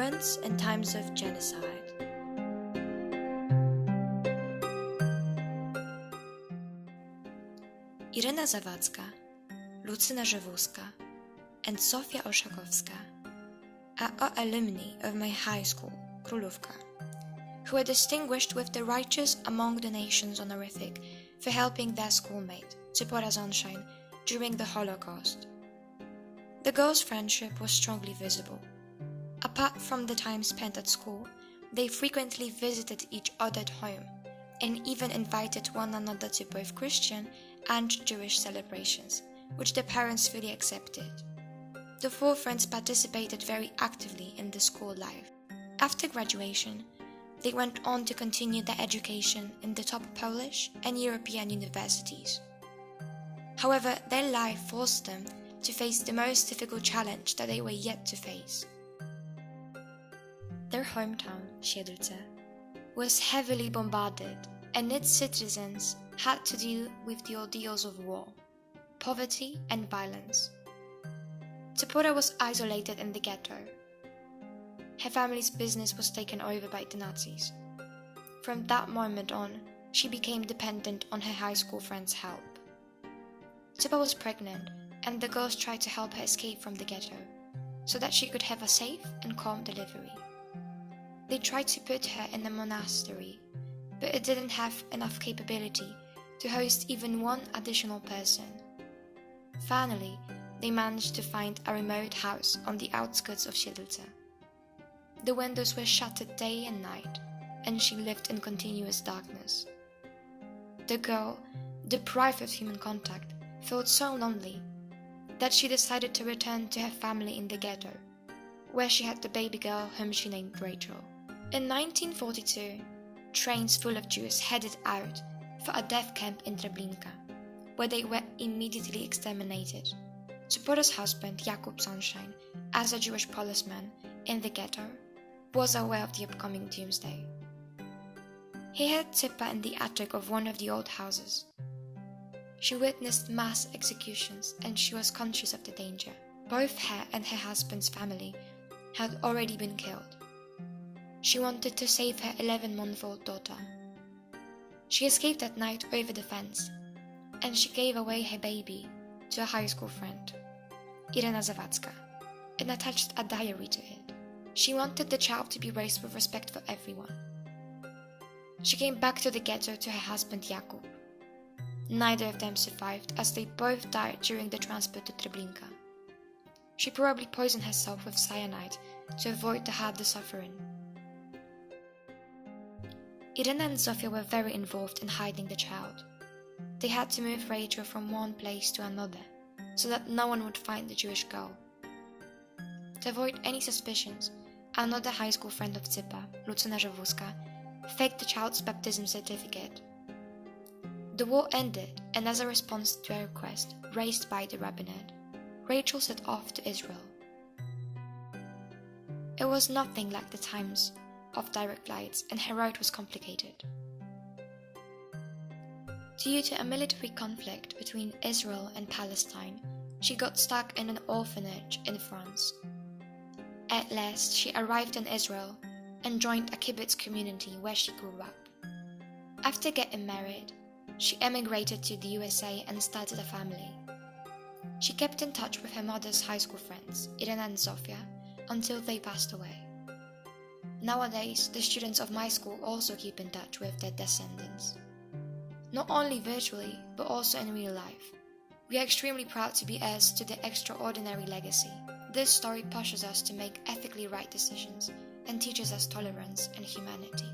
Friends in Times of Genocide. Irena Zawadzka, Lucyna Żywuska, and Zofia Oszakowska are all alumni of my high school, Królówka, who were distinguished with the Righteous Among the Nations honorific for helping their schoolmate, Zipporah Sunshine, during the Holocaust. The girls' friendship was strongly visible. Apart from the time spent at school, they frequently visited each other at home and even invited one another to both Christian and Jewish celebrations, which their parents fully accepted. The four friends participated very actively in the school life. After graduation, they went on to continue their education in the top Polish and European universities. However, their life forced them to face the most difficult challenge that they were yet to face. Their hometown, Siedlce, was heavily bombarded, and its citizens had to deal with the ordeals of war, poverty, and violence. Zipporah was isolated in the ghetto. Her family's business was taken over by the Nazis. From that moment on, she became dependent on her high school friends' help. Zippa was pregnant, and the girls tried to help her escape from the ghetto, so that she could have a safe and calm delivery. They tried to put her in a monastery, but it didn't have enough capability to host even one additional person. Finally, they managed to find a remote house on the outskirts of Siedlce. The windows were shuttered day and night, and she lived in continuous darkness. The girl, deprived of human contact, felt so lonely that she decided to return to her family in the ghetto, where she had the baby girl whom she named Rachel. In 1942, trains full of Jews headed out for a death camp in Treblinka, where they were immediately exterminated. Zipporah's husband, Jakub Sunshine, as a Jewish policeman in the ghetto, was aware of the upcoming doomsday. He had Zippa in the attic of one of the old houses. She witnessed mass executions, and she was conscious of the danger. Both her and her husband's family had already been killed. She wanted to save her 11-month-old daughter. She escaped at night over the fence, and she gave away her baby to a high school friend, Irena Zawadzka, and attached a diary to it. She wanted the child to be raised with respect for everyone. She came back to the ghetto to her husband Jakub. Neither of them survived, as they both died during the transport to Treblinka. She probably poisoned herself with cyanide to avoid the harder suffering. Irena and Zofia were very involved in hiding the child. They had to move Rachel from one place to another, so that no one would find the Jewish girl. To avoid any suspicions, another high school friend of Zippa, Lucyna Żywuska, faked the child's baptism certificate. The war ended, and as a response to a request raised by the rabbinate, Rachel set off to Israel. It was nothing like the times of direct flights, and her route was complicated. Due to a military conflict between Israel and Palestine, she got stuck in an orphanage in France. At last, she arrived in Israel and joined a kibbutz community where she grew up. After getting married, she emigrated to the USA and started a family. She kept in touch with her mother's high school friends, Irena and Zofia, until they passed away. Nowadays, the students of my school also keep in touch with their descendants. Not only virtually, but also in real life. We are extremely proud to be heirs to their extraordinary legacy. This story pushes us to make ethically right decisions and teaches us tolerance and humanity.